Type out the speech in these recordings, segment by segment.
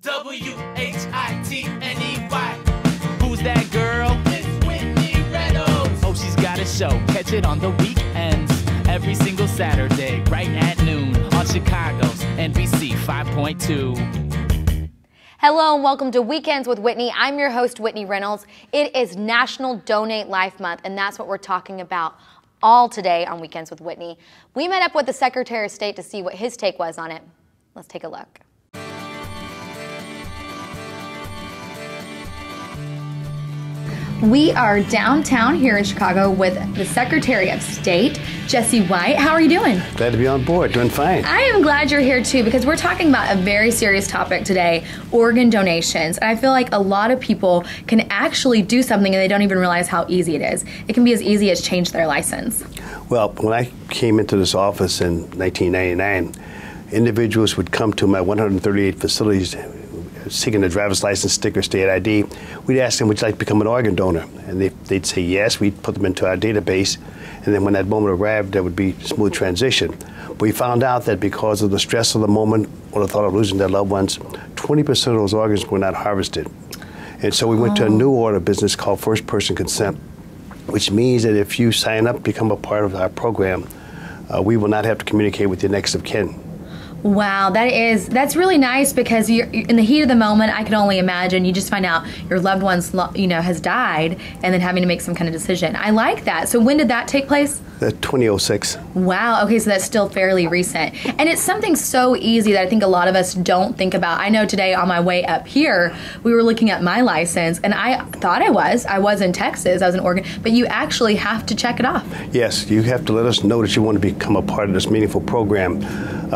Whitney. Who's that girl? It's Whitney Reynolds. Oh, she's got a show. Catch it on the weekends. Every single Saturday, right at noon. On Chicago's NBC 5.2. Hello and welcome to Weekends with Whitney. I'm your host, Whitney Reynolds. It is National Donate Life Month, and that's what we're talking about all today on Weekends with Whitney. We met up with the Secretary of State to see what his take was on it. Let's take a look. We are downtown here in Chicago with the Secretary of State, Jesse White. How are you doing? Glad to be on board. Doing fine. I am glad you're here too, because we're talking about a very serious topic today, organ donations. And I feel like a lot of people can actually do something and they don't even realize how easy it is. It can be as easy as change their license. Well, when I came into this office in 1999, individuals would come to my 138 facilities seeking a driver's license, sticker, state ID. We'd ask them, would you like to become an organ donor? And they'd say yes. We'd put them into our database. And then when that moment arrived, there would be a smooth transition. But we found out that because of the stress of the moment or the thought of losing their loved ones, 20% of those organs were not harvested. And so we went to a new order of business called first person consent, which means that if you sign up, become a part of our program, we will not have to communicate with your next of kin. Wow, that's really nice, because you're in the heat of the moment. I can only imagine you just find out your loved one's has died, and then having to make some kind of decision. I like that. So when did that take place? 2006. Wow. Okay, so that's still fairly recent, and it's something so easy that I think a lot of us don't think about. I know today on my way up here, we were looking at my license, and I thought I was in Texas. I was in Oregon, but you actually have to check it off. Yes, you have to let us know that you want to become a part of this meaningful program.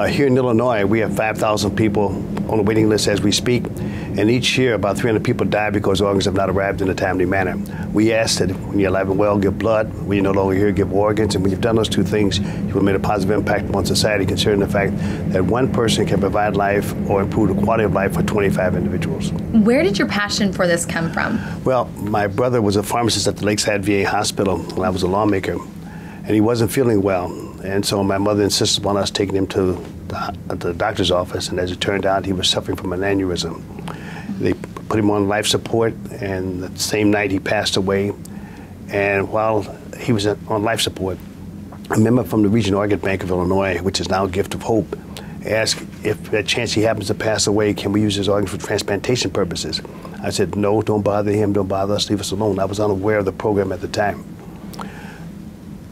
Here in Illinois, we have 5,000 people on the waiting list as we speak, and each year about 300 people die because organs have not arrived in a timely manner. We ask that when you're alive and well, give blood. When you're no longer here, give organs. And when you've done those two things, you will have made a positive impact on society, considering the fact that one person can provide life or improve the quality of life for 25 individuals. Where did your passion for this come from? Well, my brother was a pharmacist at the Lakeside VA Hospital when I was a lawmaker, and he wasn't feeling well. And so my mother insisted on us taking him to the doctor's office, and as it turned out, he was suffering from an aneurysm. They put him on life support, and the same night he passed away. And while he was on life support, a member from the Regional Organ Bank of Illinois, which is now Gift of Hope, asked if by chance he happens to pass away, can we use his organs for transplantation purposes? I said, no, don't bother him, don't bother us, leave us alone. I was unaware of the program at the time.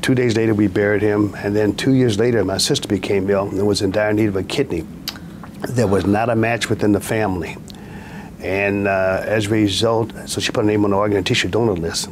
2 days later, we buried him, and then 2 years later, my sister became ill and was in dire need of a kidney. There was not a match within the family. And as a result, so she put her name on the organ and tissue donor list.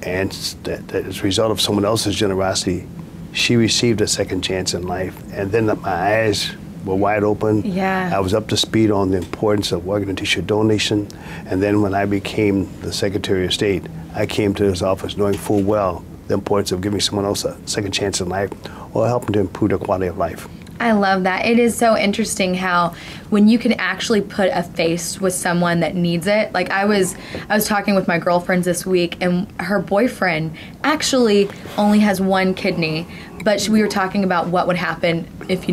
And as a result of someone else's generosity, she received a second chance in life. And then my eyes were wide open. Yeah. I was up to speed on the importance of organ and tissue donation. And then when I became the Secretary of State, I came to his office knowing full well the importance of giving someone else a second chance in life or helping to improve their quality of life. I love that. It is so interesting how when you can actually put a face with someone that needs it. Like I was talking with my girlfriends this week, and her boyfriend actually only has one kidney, but we were talking about what would happen if,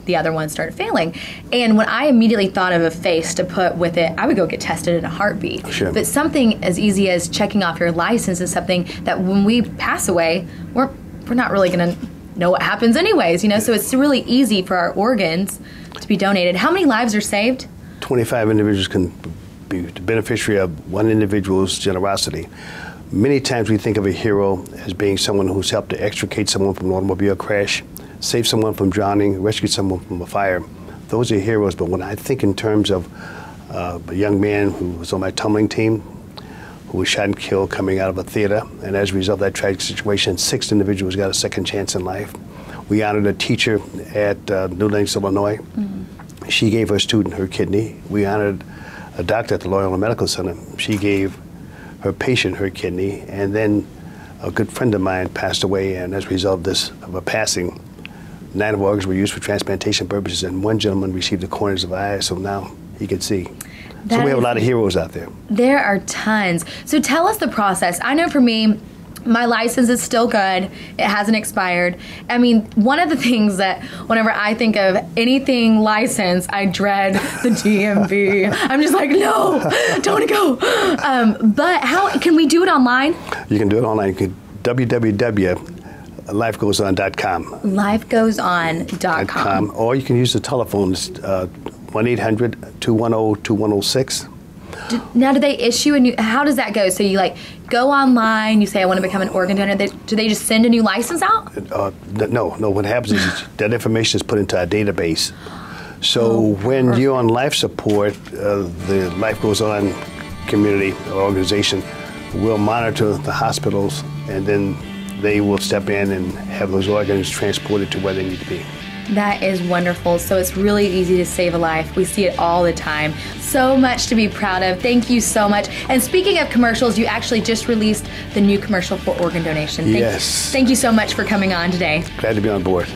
the other one started failing. And when I immediately thought of a face to put with it, I would go get tested in a heartbeat. Sure. But something as easy as checking off your license is something that when we pass away, we're not really going to know what happens anyways, so it's really easy for our organs to be donated. How many lives are saved? 25 individuals can be the beneficiary of one individual's generosity. Many times we think of a hero as being someone who's helped to extricate someone from an automobile crash, save someone from drowning, rescue someone from a fire. Those are heroes, but when I think in terms of a young man who was on my tumbling team, who was shot and killed coming out of a theater, and as a result of that tragic situation, 6 individuals got a second chance in life. We honored a teacher at New Lenox, Illinois. Mm-hmm. She gave her student her kidney. We honored a doctor at the Loyola Medical Center. She gave her patient her kidney, and then a good friend of mine passed away, and as a result of a passing, 9 of organs were used for transplantation purposes, and one gentleman received the corners of eye, so now he can see. So we have a lot of heroes out there. There are tons. So tell us the process. I know for me, My license is still good. It hasn't expired. I mean, one of the things that whenever I think of anything license, I dread the DMV. I'm just like, no, don't go. But how can we do it online? You can do it online. You can www.lifegoeson.com. Lifegoeson.com. Or you can use the telephone, 1-800-210-2106. Now, do they issue a new, how does that go? So you like go online, you say, I want to become an organ donor. Do they just send a new license out? No. What happens is that information is put into our database. So when you're on life support, the Life Goes On community or organization will monitor the hospitals, and then they will step in and have those organs transported to where they need to be. That is wonderful. So it's really easy to save a life. We see it all the time. So much to be proud of. Thank you so much. And speaking of commercials, you actually just released the new commercial for organ donation. Yes. Thank you so much for coming on today. Glad to be on board.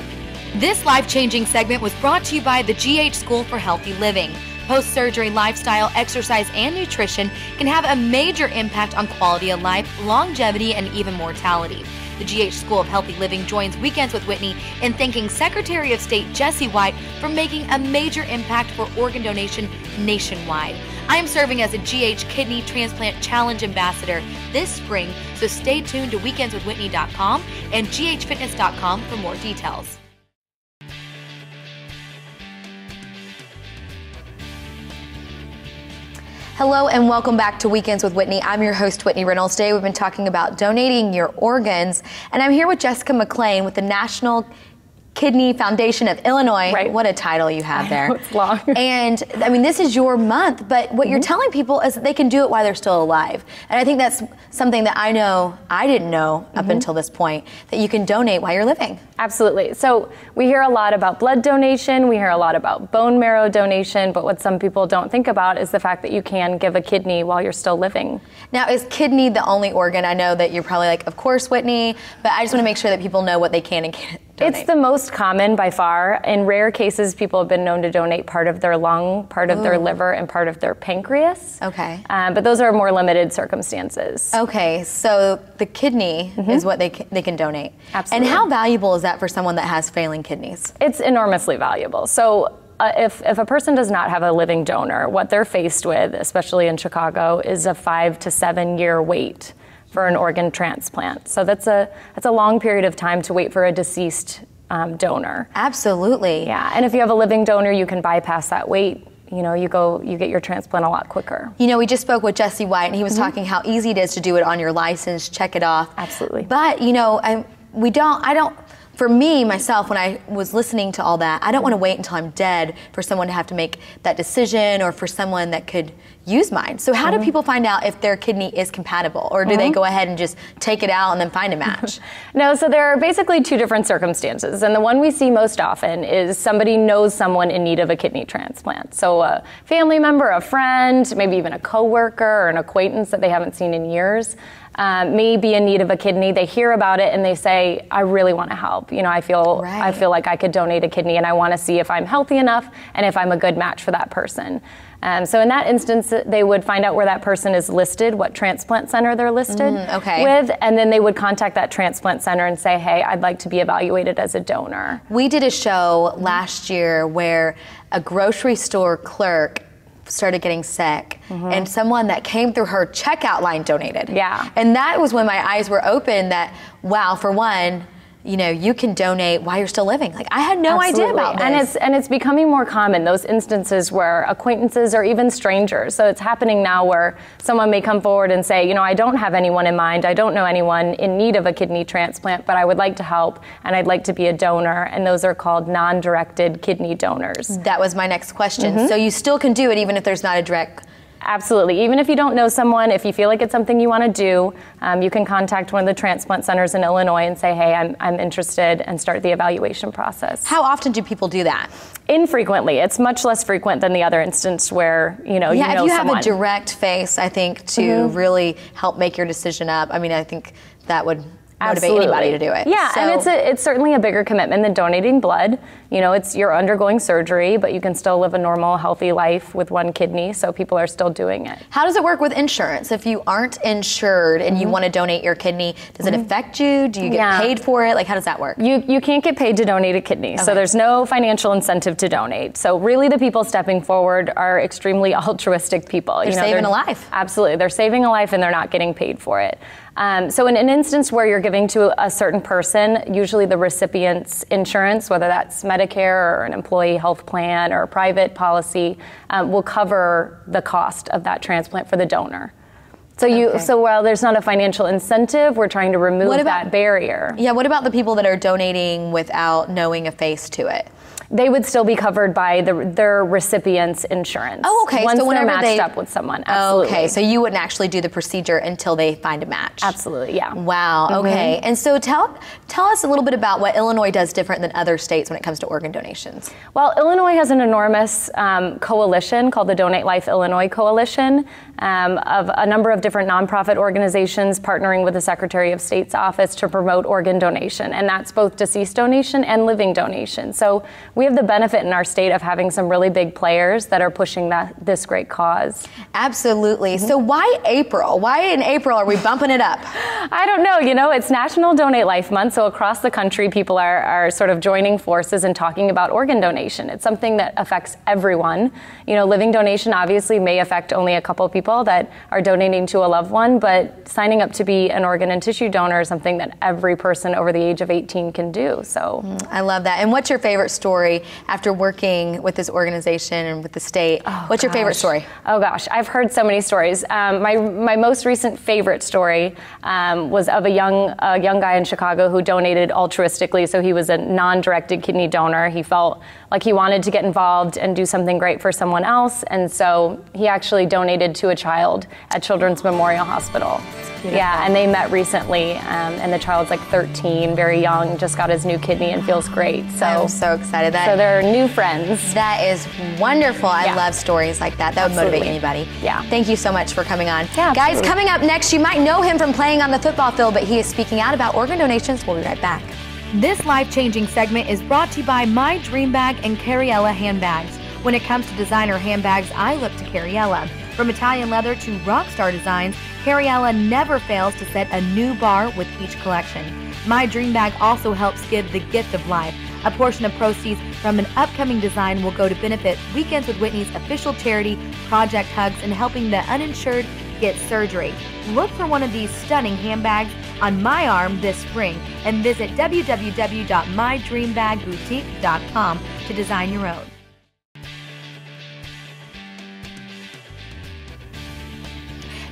This life-changing segment was brought to you by the GH School for Healthy Living. Post-surgery lifestyle, exercise, and nutrition can have a major impact on quality of life, longevity, and even mortality. The GH School of Healthy Living joins Weekends with Whitney in thanking Secretary of State Jesse White for making a major impact for organ donation nationwide. I am serving as a GH Kidney Transplant Challenge Ambassador this spring, so stay tuned to weekendswithwhitney.com and ghfitness.com for more details. Hello and welcome back to Weekends with Whitney. I'm your host, Whitney Reynolds. Today we've been talking about donating your organs, and I'm here with Jessica McLean with the National Kidney Foundation of Illinois. Right. What a title you have there. It's long. And I mean, this is your month, but what you're telling people is that they can do it while they're still alive. And I think that's something that I know I didn't know up until this point, that you can donate while you're living. Absolutely. So we hear a lot about blood donation, we hear a lot about bone marrow donation, but what some people don't think about is the fact that you can give a kidney while you're still living. Now, is kidney the only organ? I know that you're probably like, of course, Whitney, but I just want to make sure that people know what they can and can't donate. It's the most common by far. In rare cases, people have been known to donate part of their lung, part of their liver, and part of their pancreas. Okay. But those are more limited circumstances. Okay, so the kidney is what they can donate. Absolutely. And how valuable is that for someone that has failing kidneys? It's enormously valuable. So if a person does not have a living donor, what they're faced with, especially in Chicago, is a 5 to 7 year wait for an organ transplant. So that's a long period of time to wait for a deceased donor. Absolutely. Yeah, and if you have a living donor, you can bypass that wait. You know, you get your transplant a lot quicker. You know, we just spoke with Jesse White, and he was talking how easy it is to do it on your license, check it off. Absolutely. But, you know, for me, myself, when I was listening to all that, I don't want to wait until I'm dead for someone to have to make that decision, or for someone that could use mine. So how do people find out if their kidney is compatible, or do they go ahead and just take it out and then find a match? No, so there are basically two different circumstances, and the one we see most often is somebody knows someone in need of a kidney transplant. So a family member, a friend, maybe even a coworker or an acquaintance that they haven't seen in years may be in need of a kidney. They hear about it and they say, I really want to help. You know, I feel like I could donate a kidney, and I want to see if I'm healthy enough and if I'm a good match for that person. So in that instance, they would find out where that person is listed, what transplant center they're listed with, and then they would contact that transplant center and say, hey, I'd like to be evaluated as a donor. We did a show last year where a grocery store clerk started getting sick, and someone that came through her checkout line donated. Yeah. And that was when my eyes were open that, wow, for one, you know, you can donate while you're still living. Like, I had no idea about this. And it's becoming more common, those instances where acquaintances or even strangers. So it's happening now where someone may come forward and say, you know, I don't have anyone in mind. I don't know anyone in need of a kidney transplant, but I would like to help, and I'd like to be a donor. And those are called non-directed kidney donors. That was my next question. So you still can do it even if there's not a direct... Absolutely. Even if you don't know someone, if you feel like it's something you want to do, you can contact one of the transplant centers in Illinois and say, hey, I'm interested, and start the evaluation process. How often do people do that? Infrequently. It's much less frequent than the other instance where, you know if you have someone. a direct face, I think, to really help make your decision up, I mean, I think that would motivate anybody to do it. Yeah, so, and it's certainly a bigger commitment than donating blood. You know, you're undergoing surgery, but you can still live a normal, healthy life with one kidney, so people are still doing it. how does it work with insurance? If you aren't insured and you want to donate your kidney, does it affect you? Do you get paid for it? Like, how does that work? You can't get paid to donate a kidney, so there's no financial incentive to donate. So really the people stepping forward are extremely altruistic people. They're saving a life. Absolutely. They're saving a life and they're not getting paid for it. So in an instance where you're giving to a certain person, usually the recipient's insurance, whether that's Medicare or an employee health plan or a private policy, will cover the cost of that transplant for the donor. So while there's not a financial incentive, we're trying to remove that barrier. Yeah, what about the people that are donating without knowing a face to it? They would still be covered by their recipient's insurance. Oh, okay. Once so they're matched up with someone, absolutely. Okay, so you wouldn't actually do the procedure until they find a match. Absolutely, yeah. Wow. Okay. And so tell us a little bit about what Illinois does different than other states when it comes to organ donations. Well, Illinois has an enormous coalition called the Donate Life Illinois Coalition of a number of different nonprofit organizations partnering with the Secretary of State's office to promote organ donation, and that's both deceased donation and living donation. So we have the benefit in our state of having some really big players that are pushing this great cause. Absolutely. So why April? Why in April are we bumping it up? I don't know. You know, it's National Donate Life Month, so across the country people are sort of joining forces and talking about organ donation. It's something that affects everyone. You know, living donation obviously may affect only a couple of people that are donating to a loved one, but signing up to be an organ and tissue donor is something that every person over the age of 18 can do. So I love that. And what's your favorite story after working with this organization and with the state? What's your favorite story? Oh gosh, I've heard so many stories. My most recent favorite story was of a young guy in Chicago who donated altruistically. So he was a non-directed kidney donor. He felt like he wanted to get involved and do something great for someone else, and so he actually donated to a child at Children's Memorial Hospital. Yeah, and they met recently, and the child's like 13, very young, just got his new kidney and feels great. So I'm so excited. So they're new friends. That is wonderful. I love stories like that. That would motivate anybody. Yeah. Thank you so much for coming on. Yeah, guys, coming up next, you might know him from playing on the football field, but he is speaking out about organ donations. We'll be right back. This life-changing segment is brought to you by My Dream Bag and Carriella handbags. When it comes to designer handbags, I look to Carriella. From Italian leather to rock star designs, Carriella never fails to set a new bar with each collection. My Dream Bag also helps give the gift of life. A portion of proceeds from an upcoming design will go to benefit Weekends with Whitney's official charity, Project Hugs, and helping the uninsured get surgery. Look for one of these stunning handbags on my arm this spring and visit www.mydreambagboutique.com to design your own.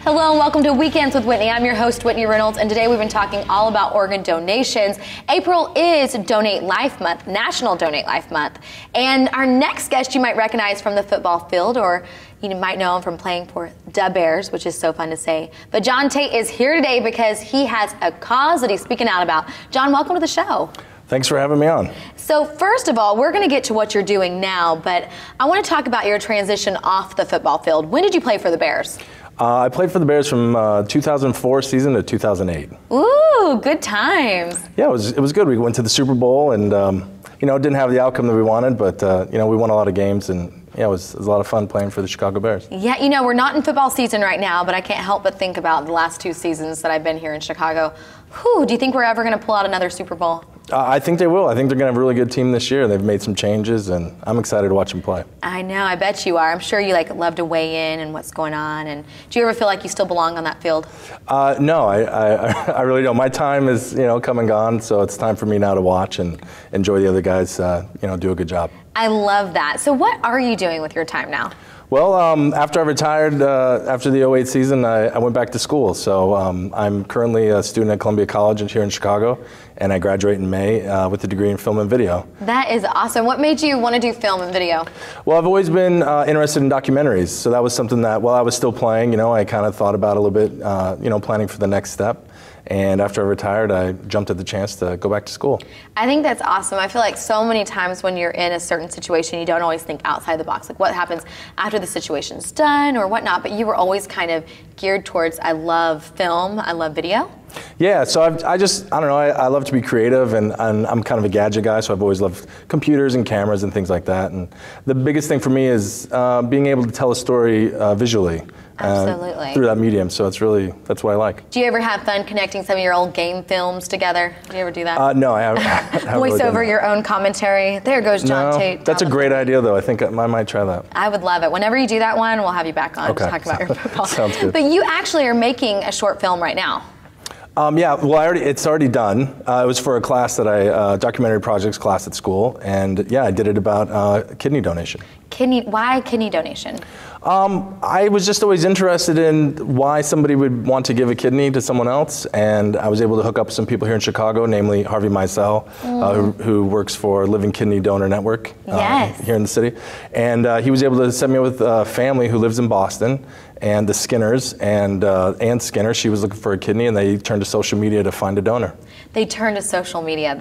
Hello and welcome to Weekends with Whitney. I'm your host, Whitney Reynolds, and today we've been talking all about organ donations. April is Donate Life Month, National Donate Life Month. And our next guest you might recognize from the football field, or you might know him from playing for the Bears, which is so fun to say. But John Tate is here today because he has a cause that he's speaking out about. John, welcome to the show. Thanks for having me on. So first of all, we're going to get to what you're doing now, but I want to talk about your transition off the football field. When did you play for the Bears? I played for the Bears from 2004 season to 2008. Ooh, good times. Yeah, it was good. We went to the Super Bowl and, didn't have the outcome that we wanted, but, we won a lot of games and, yeah, it was a lot of fun playing for the Chicago Bears. Yeah, we're not in football season right now, but I can't help but think about the last 2 seasons that I've been here in Chicago. Whew, do you think we're ever going to pull out another Super Bowl? I think they will. I think they're going to have a really good team this year. They've made some changes, and I'm excited to watch them play. I know. I bet you are. I'm sure you love to weigh in and what's going on. And do you ever feel like you still belong on that field? No, I really don't. My time is come and gone, so it's time for me now to watch and enjoy the other guys. Do a good job. I love that. So what are you doing with your time now? Well, after I retired after the 08 season, I went back to school. So I'm currently a student at Columbia College here in Chicago, and I graduate in May with a degree in film and video. That is awesome. What made you want to do film and video? Well, I've always been interested in documentaries. So that was something that while I was still playing, I kind of thought about a little bit, planning for the next step. And after I retired, I jumped at the chance to go back to school. I think that's awesome. I feel like so many times when you're in a certain situation, you don't always think outside the box, like what happens after the situation's done or whatnot, but you were always kind of geared towards, I love film, I love video. Yeah, so I don't know, I love to be creative, and I'm kind of a gadget guy, so I've always loved computers and cameras and things like that. And the biggest thing for me is being able to tell a story visually. Absolutely. Through that medium, so that's what I like. Do you ever have fun connecting some of your old game films together? Do you ever do that? No, I haven't. Voice really over your own commentary. There goes John Tate. That's a great idea, though. I think I might try that. I would love it. Whenever you do that one, we'll have you back on to talk about your football. Sounds good. But you actually are making a short film right now. Yeah, well, it's already done. It was for a class that documentary projects class at school, and yeah, I did it about kidney donation. Why kidney donation? I was just always interested in why somebody would want to give a kidney to someone else, and I was able to hook up some people here in Chicago, namely Harvey Meisel, who works for Living Kidney Donor Network here in the city. And he was able to set me up with a family who lives in Boston, and the Skinners, and Ann Skinner, she was looking for a kidney, and they turned to social media to find a donor. They turn to social media.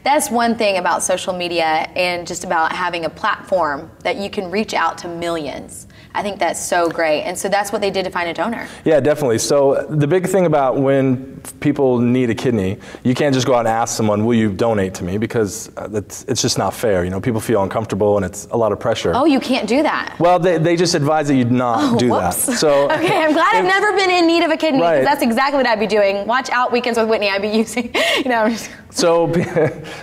That's one thing about social media and just about having a platform that you can reach out to millions. I think that's so great. And so that's what they did to find a donor. Yeah, definitely. So the big thing about when people need a kidney, you can't just go out and ask someone, will you donate to me? Because it's just not fair. You know, people feel uncomfortable and it's a lot of pressure. Oh, you can't do that. Well, they just advise that you not do that. So okay, I'm glad I've never been in need of a kidney, because that's exactly what I'd be doing. Watch out, Weekends with Whitney. I'd be using, I'm just... So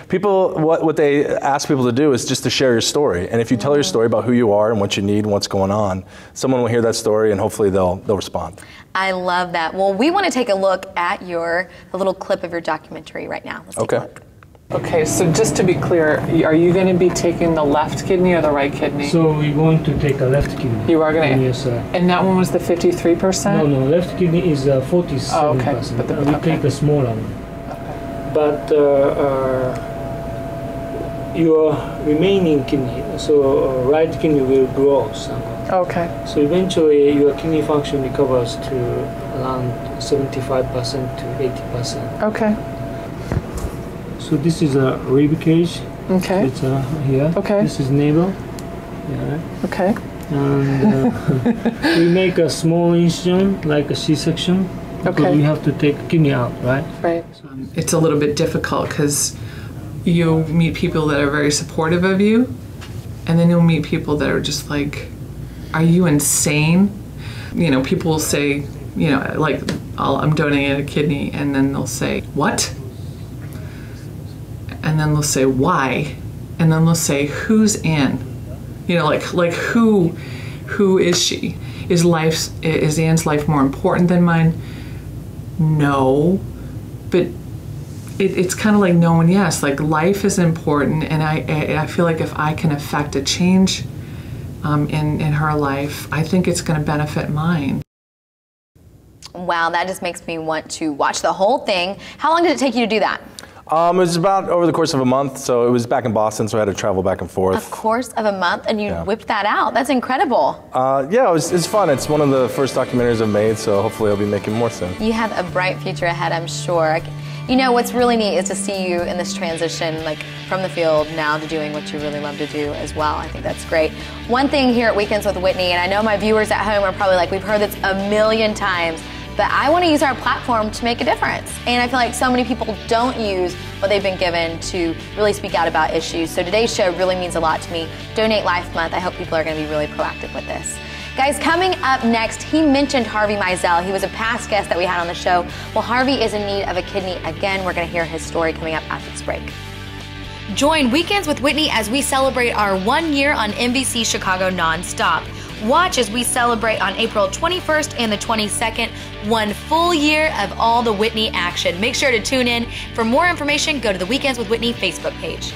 people, what they ask people to do is just to share your story. And if you tell your story about who you are and what you need and what's going on, someone will hear that story and hopefully they'll respond. I love that. Well, we want to take a look at a little clip of your documentary right now. Let's take a look. Okay, so just to be clear, are you going to be taking the left kidney or the right kidney? So we're going to take a left kidney. You are going to? Yes, sir. And that one was the 53%? No, left kidney is 47%. Oh, okay. But we take a smaller one. But your remaining kidney, so right kidney will grow somewhat. Okay. So eventually your kidney function recovers to around 75% to 80%. Okay. So this is a rib cage. Okay. It's here. Okay. This is navel. Yeah. Okay. And we make a small incision, like a C-section. Because we have to take kidney out, right? Right. It's a little bit difficult because you meet people that are very supportive of you, and then you'll meet people that are just like, are you insane? You know, people will say, you know, like, I'm donating a kidney, and then they'll say, what? And then they'll say, why? And then they'll say, who's Ann? You know, like who is she? Is Ann's life more important than mine? No, but it's kind of like no and yes. Like, life is important, and I feel like if I can affect a change in her life, I think it's going to benefit mine. Wow, that just makes me want to watch the whole thing. How long did it take you to do that? It was about over the course of a month, so it was back in Boston, so I had to travel back and forth. A course of a month, and you whipped that out. That's incredible. Yeah, it's fun. It's one of the first documentaries I've made, so hopefully I'll be making more soon. You have a bright future ahead, I'm sure. You know, what's really neat is to see you in this transition, like from the field now to doing what you really love to do as well. I think that's great. One thing here at Weekends with Whitney, and I know my viewers at home are probably like, we've heard this a million times, but I want to use our platform to make a difference. And I feel like so many people don't use what they've been given to really speak out about issues. So today's show really means a lot to me. Donate Life Month. I hope people are going to be really proactive with this. Guys, coming up next, he mentioned Harvey Meisel. He was a past guest that we had on the show. Well, Harvey is in need of a kidney again. We're going to hear his story coming up after this break. Join Weekends with Whitney as we celebrate our 1 year on NBC Chicago nonstop. Watch as we celebrate on April 21st and the 22nd, 1 full year of all the Whitney action. Make sure to tune in. For more information, go to the Weekends with Whitney Facebook page.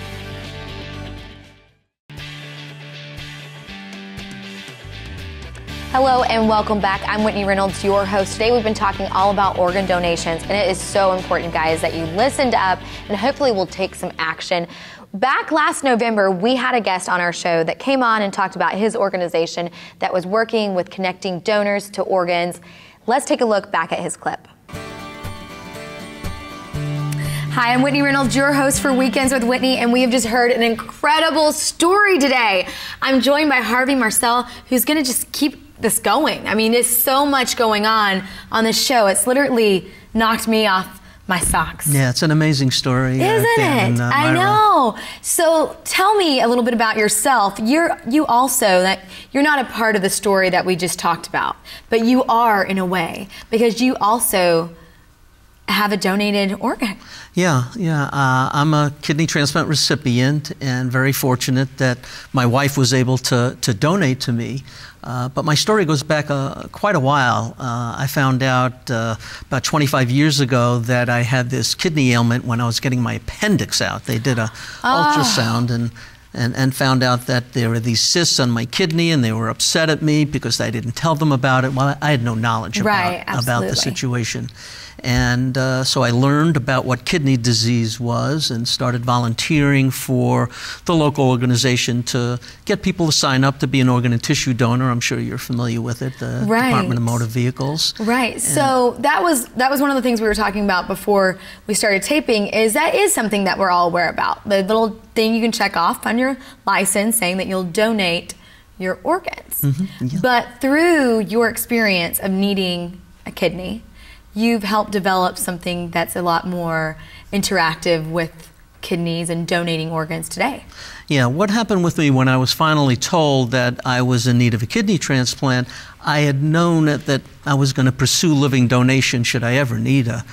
Hello and welcome back. I'm Whitney Reynolds, your host. Today we've been talking all about organ donations, and it is so important, guys, that you listened up and hopefully will take some action. Back last November, we had a guest on our show that came on and talked about his organization that was working with connecting donors to organs. Let's take a look back at his clip. Hi, I'm Whitney Reynolds, your host for Weekends with Whitney, and we have just heard an incredible story today. I'm joined by Harvey Marcel, who's going to just keep this going. I mean, there's so much going on this show. It's literally knocked me off my socks. Yeah, it's an amazing story. Isn't it? I know. So tell me a little bit about yourself. You also, that you're not a part of the story that we just talked about, but you are in a way, because you also have a donated organ. Yeah. I'm a kidney transplant recipient and very fortunate that my wife was able to donate to me. But my story goes back quite a while. I found out about 25 years ago that I had this kidney ailment when I was getting my appendix out. They did a ultrasound and found out that there were these cysts on my kidney, and they were upset at me because I didn't tell them about it. Well, I had no knowledge about the situation. And so I learned about what kidney disease was and started volunteering for the local organization to get people to sign up to be an organ and tissue donor. I'm sure you're familiar with it, the Department of Motor Vehicles. Right. And so that was one of the things we were talking about before we started taping, is that is something that we're all aware about. The little thing you can check off on your license saying that you'll donate your organs. Yeah. But through your experience of needing a kidney, you've helped develop something that's a lot more interactive with kidneys and donating organs today. Yeah, what happened with me when I was finally told that I was in need of a kidney transplant, I had known that I was going to pursue living donation should I ever need a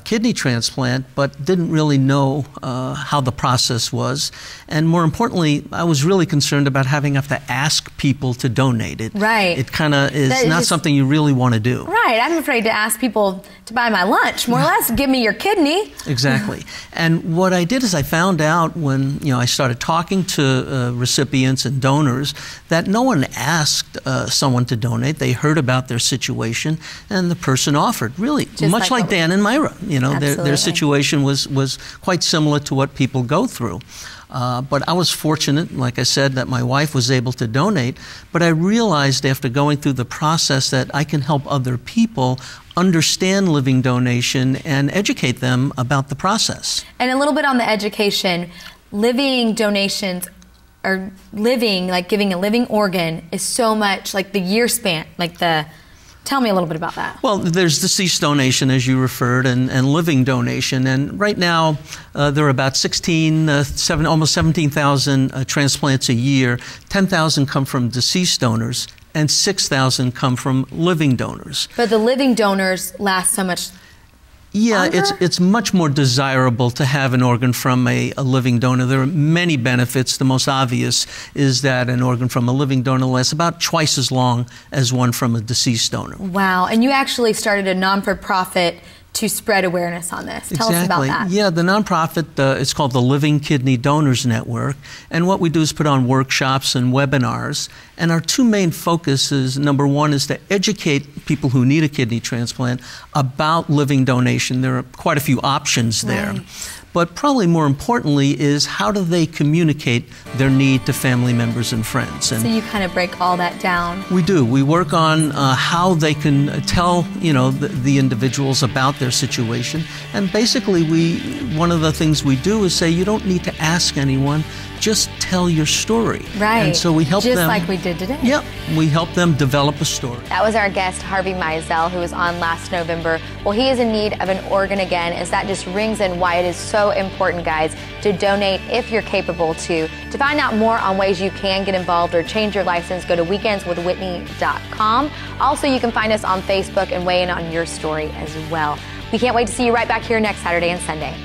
kidney transplant, but didn't really know how the process was. And more importantly, I was really concerned about having to ask people to donate it. Right. It kind of is not something you really want to do. Right. I'm afraid to ask people to buy my lunch. More or less, give me your kidney. Exactly. And what I did is I found out when I started talking to recipients and donors that no one asked someone to donate. They heard about their situation, and the person offered. Really, just much like Dan and Myra. Their situation was quite similar to what people go through. But I was fortunate, like I said, that my wife was able to donate. But I realized after going through the process that I can help other people understand living donation and educate them about the process. And a little bit on the education, living donations or living, like giving a living organ, is so much like the year span, tell me a little bit about that. Well, there's deceased donation, as you referred, and living donation. And right now, there are about almost 17,000 transplants a year. 10,000 come from deceased donors, and 6,000 come from living donors. But the living donors last so much longer? It's much more desirable to have an organ from a living donor. There are many benefits. The most obvious is that an organ from a living donor lasts about twice as long as one from a deceased donor. Wow. And you actually started a non-for-profit to spread awareness on this. Tell us about that. Yeah, the nonprofit, it's called the Living Kidney Donors Network. And what we do is put on workshops and webinars. And our two main focuses, number one, is to educate people who need a kidney transplant about living donation. There are quite a few options there. Right. But probably more importantly is how do they communicate their need to family members and friends. And so you kind of break all that down. We do. We work on how they can tell the individuals about their situation. And basically one of the things we do is say you don't need to ask anyone, just tell your story. Right. And so we help them. Just like we did today. Yep. We help them develop a story. That was our guest, Harvey Marcel, who was on last November. Well, he is in need of an organ again, as that just rings in why it is so important, guys, to donate if you're capable to. To find out more on ways you can get involved or change your license, go to weekendswithwhitney.com. Also, you can find us on Facebook and weigh in on your story as well. We can't wait to see you right back here next Saturday and Sunday.